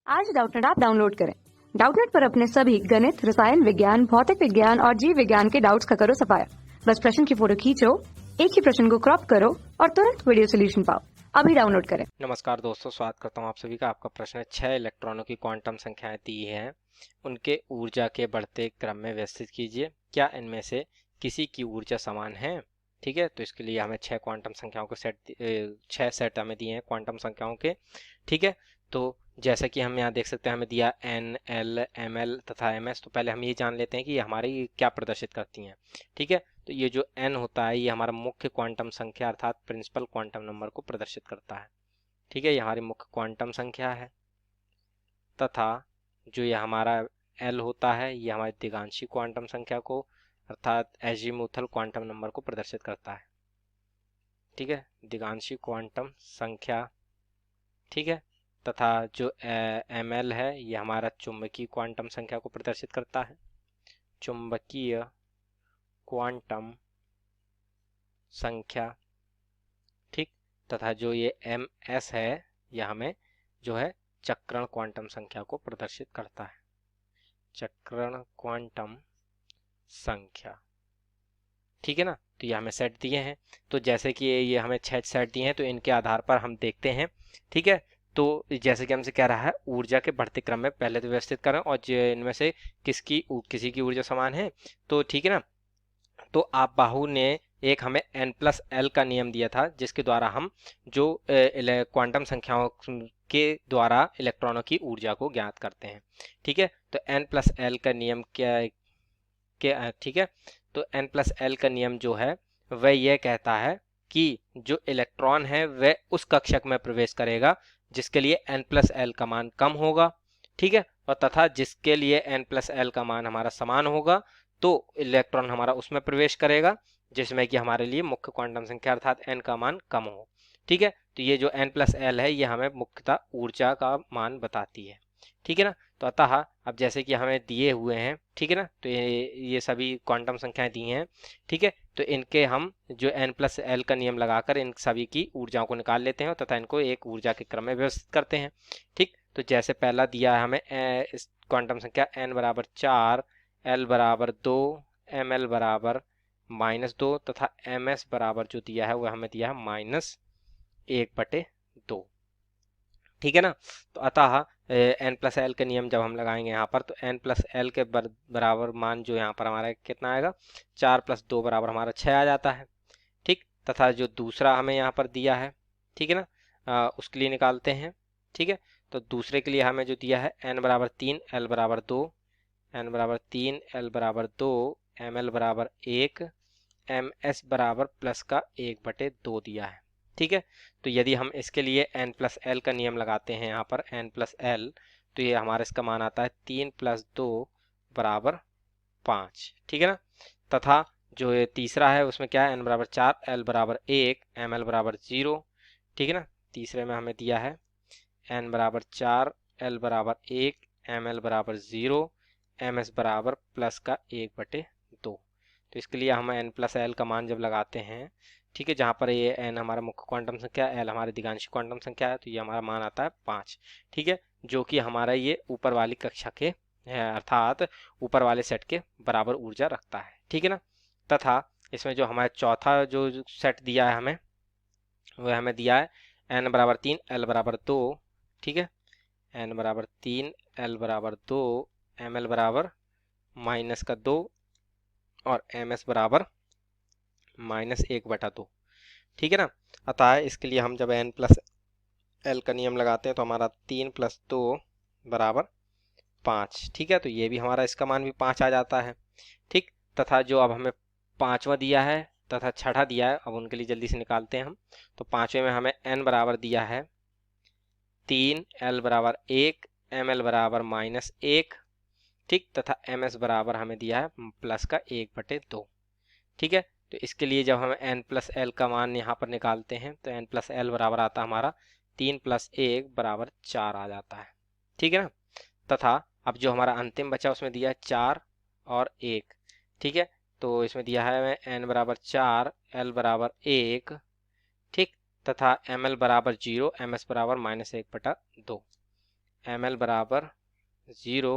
आज Doubtnut app download करें। Doubtnut पर अपने सभी गणित, रसायन विज्ञान, भौतिक विज्ञान और जीव विज्ञान के डाउट्स का करो सफाया। बस प्रश्न की फोटो खींचो, एक ही प्रश्न को क्रॉप करो और तुरंत वीडियो सोल्यूशन पाओ। अभी डाउनलोड करें। नमस्कार दोस्तों, स्वागत करता हूं आप सभी का। आपका प्रश्न है 6 इलेक्ट्रॉनों की क्वांटम संख्याएं दी हैं, उनके ऊर्जा के बढ़ते क्रम में व्यवस्थित कीजिए। क्या इनमें से किसी की ऊर्जा समान है? ठीक है, तो इसके लिए हमें 6 क्वांटम संख्याओं के 6 सेट हमें दिए हैं क्वांटम संख्याओं के। ठीक है, तो जैसा कि हम यहाँ देख सकते हैं, हमें दिया एन, एल, एम एल तथा एम एस। तो पहले हम ये जान लेते हैं कि ये हमारी क्या प्रदर्शित करती हैं। ठीक है, तो ये जो n होता है, ये हमारा मुख्य क्वांटम संख्या अर्थात प्रिंसिपल क्वांटम नंबर को प्रदर्शित करता है। ठीक है, ये हमारी मुख्य क्वांटम संख्या है। तथा जो ये हमारा L होता है, ये हमारी दिगांशी क्वांटम संख्या को अर्थात एजीमुथल क्वांटम नंबर को प्रदर्शित करता है। ठीक है, दिगांशी क्वांटम संख्या। ठीक है, तथा जो ML है, ये हमारा चुंबकीय क्वांटम संख्या को प्रदर्शित करता है, चुंबकीय क्वांटम संख्या। ठीक, तथा जो ये MS है, यह हमें जो है चक्रण क्वांटम संख्या को प्रदर्शित करता है, चक्रण क्वांटम संख्या। ठीक है ना, तो ये हमें सेट दिए हैं। तो जैसे कि ये हमें 6 सेट दिए हैं, तो इनके आधार पर हम देखते हैं। ठीक है, तो जैसे कि हमसे कह रहा है ऊर्जा के बढ़ते क्रम में पहले तो व्यवस्थित करें और इनमें से किसी की ऊर्जा समान है। तो ठीक है ना, तो आप बाहु ने एक हमें n+l का नियम दिया था, जिसके द्वारा हम जो क्वांटम संख्याओं के द्वारा इलेक्ट्रॉनों की ऊर्जा को ज्ञात करते हैं। ठीक है, तो n+l का नियम ठीक है, तो n+l का नियम जो है वह यह कहता है कि जो इलेक्ट्रॉन है वह उस कक्षक में प्रवेश करेगा जिसके लिए n+l का मान कम होगा। ठीक है, और तथा जिसके लिए n+l का मान हमारा समान होगा, तो इलेक्ट्रॉन हमारा उसमें प्रवेश करेगा जिसमें कि हमारे लिए मुख्य क्वांटम संख्या अर्थात n का मान कम हो। ठीक है, तो ये जो n+l है, ये हमें मुख्यतः ऊर्जा का मान बताती है। ठीक है ना, तो अतः अब जैसे कि हमें दिए हुए हैं, ठीक है ना, तो ये सभी क्वांटम संख्याएं दी हैं। ठीक है, तो इनके हम जो n+l का नियम लगाकर इन सभी की ऊर्जाओं को निकाल लेते हैं तथा इनको एक ऊर्जा के क्रम में व्यवस्थित करते हैं। ठीक, तो जैसे पहला दिया है हमें इस क्वांटम संख्या n बराबर 4, l बराबर 2, ml बराबर -2 तथा ms बराबर जो दिया है वह हमें दिया है -1/2। ठीक है ना, तो अतः n+l का नियम जब हम लगाएंगे यहाँ पर, तो n+l के बराबर मान जो यहाँ पर हमारा कितना आएगा, 4 + 2 बराबर हमारा 6 आ जाता है। ठीक, तथा जो दूसरा हमें यहाँ पर दिया है, ठीक है ना, उसके लिए निकालते हैं। ठीक है, तो दूसरे के लिए हमें जो दिया है n बराबर 3, l बराबर 2, n बराबर 3, l बराबर 2, ml बराबर 1, ms बराबर +1/2 दिया है। ठीक है, तो यदि हम इसके लिए n+l का नियम लगाते हैं यहाँ पर n+l, तो ये हमारा इसका मान आता है 3 + 2 बराबर 5। ठीक है ना, तथा जो ये तीसरा है उसमें क्या है, n बराबर 4, l बराबर 1, ml बराबर 0। ठीक है ना, तीसरे में हमें दिया है n बराबर 4, l बराबर 1, ml बराबर 0, ms बराबर +1/2। तो इसके लिए हम n+l का मान जब लगाते हैं, ठीक है, जहाँ पर ये n हमारा मुख्य क्वांटम संख्या, l हमारी दिगांशी क्वांटम संख्या है, तो ये हमारा मान आता है 5। ठीक है, जो कि हमारा ये ऊपर वाली कक्षा के अर्थात ऊपर वाले सेट के बराबर ऊर्जा रखता है। ठीक है ना, तथा इसमें जो हमारा चौथा जो सेट दिया है हमें, वह हमें दिया है n बराबर 3, l बराबर 2। ठीक है, n बराबर 3, l बराबर 2, ml बराबर -2 और ms बराबर -1/2। ठीक है ना, अतः इसके लिए हम जब n+l का नियम लगाते हैं, तो हमारा 3 + 2 बराबर 5। ठीक है, तो ये भी हमारा इसका मान भी 5 आ जाता है। ठीक, तथा जो अब हमें पांचवा दिया है तथा छठा दिया है, अब उनके लिए जल्दी से निकालते हैं हम। तो पांचवे में हमें n बराबर दिया है 3, l बराबर 1, ml बराबर -1। ठीक, तथा ms बराबर हमें दिया है +1/2। ठीक है, तो इसके लिए जब हम n+l का मान यहाँ पर निकालते हैं, तो n+l बराबर आता है हमारा 3 + 1 बराबर 4 आ जाता है। ठीक है ना, तथा अब जो हमारा अंतिम बचा उसमें दिया है 4 और 1। ठीक है, तो इसमें दिया है हमें n बराबर 4, l बराबर 1। ठीक, तथा ml बराबर 0, ms बराबर -1/2। ml बराबर 0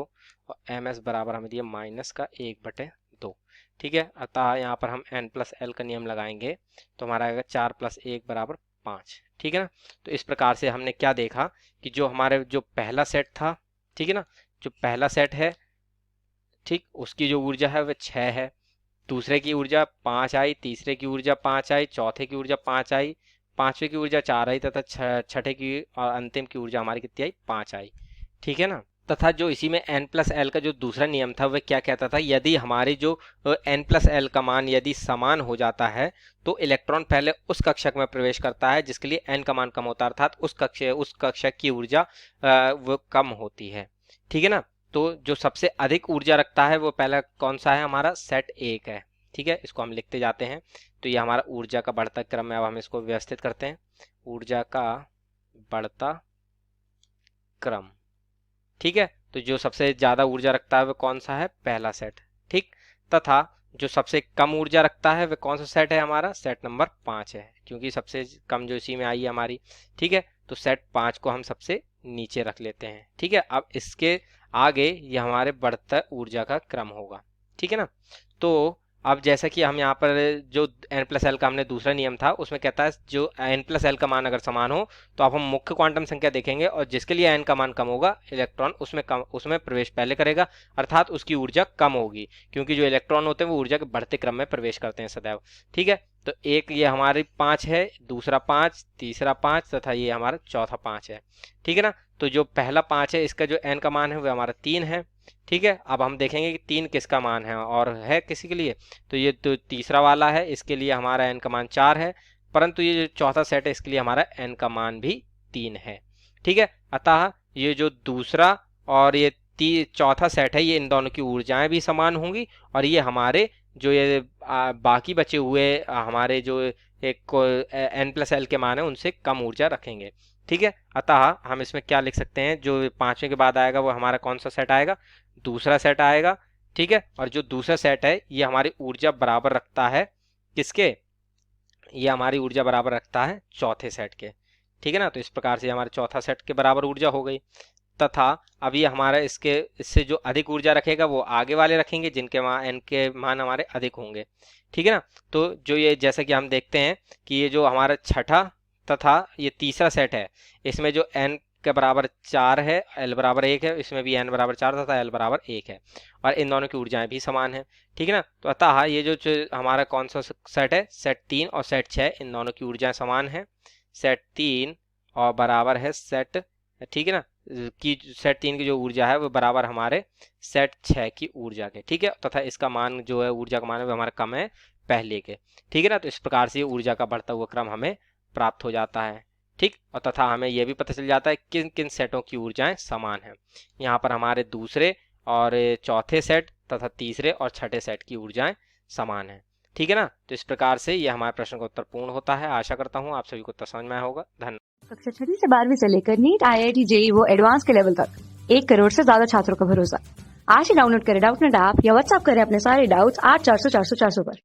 और ms बराबर हमें दिया -1/2। ठीक है, अतः यहाँ पर हम n+l का नियम लगाएंगे तो हमारा आएगा 4 + 1 = 5। ठीक है ना। तो इस प्रकार से हमने क्या देखा कि जो हमारे जो पहला सेट था, ठीक है ना, जो पहला सेट है, ठीक, उसकी जो ऊर्जा है वह 6 है, दूसरे की ऊर्जा 5 आई, तीसरे की ऊर्जा 5 आई, चौथे की ऊर्जा 5 आई, पांचवे की ऊर्जा 4 आई तथा छठे की और अंतिम की ऊर्जा हमारी कितनी आई, 5 आई। ठीक है ना। तथा जो इसी में n+l का जो दूसरा नियम था वह क्या कहता था, यदि हमारी जो n+l का मान यदि समान हो जाता है तो इलेक्ट्रॉन पहले उस कक्षक में प्रवेश करता है जिसके लिए n का मान कम होता है, अर्थात उस कक्षक की ऊर्जा वो कम होती है। ठीक है ना। तो जो सबसे अधिक ऊर्जा रखता है वो पहला कौन सा है, हमारा सेट 1 है। ठीक है, इसको हम लिखते जाते हैं। तो ये हमारा ऊर्जा का बढ़ता क्रम है। अब हम इसको व्यवस्थित करते हैं, ऊर्जा का बढ़ता क्रम। ठीक है, तो जो सबसे ज्यादा ऊर्जा रखता है वह कौन सा है, पहला सेट। ठीक, तथा जो सबसे कम ऊर्जा रखता है वह कौन सा सेट है, हमारा सेट नंबर 5 है, क्योंकि सबसे कम जो इसी में आई है हमारी। ठीक है, तो सेट 5 को हम सबसे नीचे रख लेते हैं। ठीक है, अब इसके आगे ये हमारे बढ़ता ऊर्जा का क्रम होगा। ठीक है ना। तो अब जैसा कि हम यहाँ पर जो n+l का हमने दूसरा नियम था उसमें कहता है जो n+l का मान अगर समान हो तो अब हम मुख्य क्वांटम संख्या देखेंगे और जिसके लिए n का मान कम होगा इलेक्ट्रॉन उसमें प्रवेश पहले करेगा, अर्थात उसकी ऊर्जा कम होगी, क्योंकि जो इलेक्ट्रॉन होते हैं वो ऊर्जा के बढ़ते क्रम में प्रवेश करते हैं सदैव। ठीक है, तो एक ये हमारी 5 है, दूसरा 5, तीसरा 5 तथा ये हमारा चौथा 5 है। ठीक है ना। तो जो पहला 5 है इसका जो n का मान है वो हमारा 3 है। ठीक है, अब हम देखेंगे कि 3 किसका मान है और है किसी के लिए, तो ये तो तीसरा वाला है, इसके लिए हमारा n का मान 4 है, परंतु ये जो चौथा सेट है इसके लिए हमारा n का मान भी 3 है। ठीक है, अतः ये जो दूसरा और ये चौथा सेट है ये इन दोनों की ऊर्जाएं भी समान होंगी और ये हमारे जो ये बाकी बचे हुए हमारे जो एक n+l के मान है उनसे कम ऊर्जा रखेंगे। ठीक है, अतः हम इसमें क्या लिख सकते हैं, जो पांचवें के बाद आएगा वो हमारा कौन सा सेट आएगा, दूसरा सेट आएगा। ठीक है, और जो दूसरा सेट है ये हमारी ऊर्जा बराबर रखता है किसके, ये हमारी ऊर्जा बराबर रखता है चौथे सेट के। ठीक है ना। तो इस प्रकार से हमारे चौथा सेट के बराबर ऊर्जा हो गई, तथा अब ये हमारा इससे जो अधिक ऊर्जा रखेगा वो आगे वाले रखेंगे जिनके n के मान हमारे अधिक होंगे। ठीक है ना। तो जो ये जैसा कि हम देखते हैं कि ये जो हमारा छठा तथा ये तीसरा सेट है इसमें जो n के बराबर 4 है, l बराबर 1 है, इसमें भी n बराबर 4 तथा l बराबर 1 है और इन दोनों की ऊर्जाएं भी समान है। ठीक है ना। तो अतः ये जो हमारा कौन सा सेट है, सेट 3 और सेट 6, इन दोनों की ऊर्जाएं समान है। सेट 3 और बराबर है सेट, ठीक है ना, की सेट 3 की जो ऊर्जा है वो बराबर हमारे सेट 6 की ऊर्जा के। ठीक है, तथा इसका मान जो है ऊर्जा का मान है वो हमारा कम है पहले के। ठीक है ना। तो इस प्रकार से ऊर्जा का बढ़ता हुआ क्रम हमें प्राप्त हो जाता है। ठीक, और तथा हमें यह भी पता चल जाता है किन किन सेटों की ऊर्जाएं समान हैं। यहाँ पर हमारे दूसरे और चौथे सेट तथा तीसरे और छठे सेट की ऊर्जाएं समान है। ठीक है ना। तो इस प्रकार से यह हमारे प्रश्न का उत्तर पूर्ण होता है। आशा करता हूँ आप सभी को उत्तर समझ में आया होगा। धन्यवाद। कक्षा 6 से 12वीं से लेकर नीट, IIT, JEE वो एडवांस के लेवल तक 1 करोड़ से ज्यादा छात्रों का भरोसा। आज ही डाउनलोड करें डाउटनेट ऐप या व्हाट्सएप करें अपने सारे डाउट्स 8400 400 400 पर।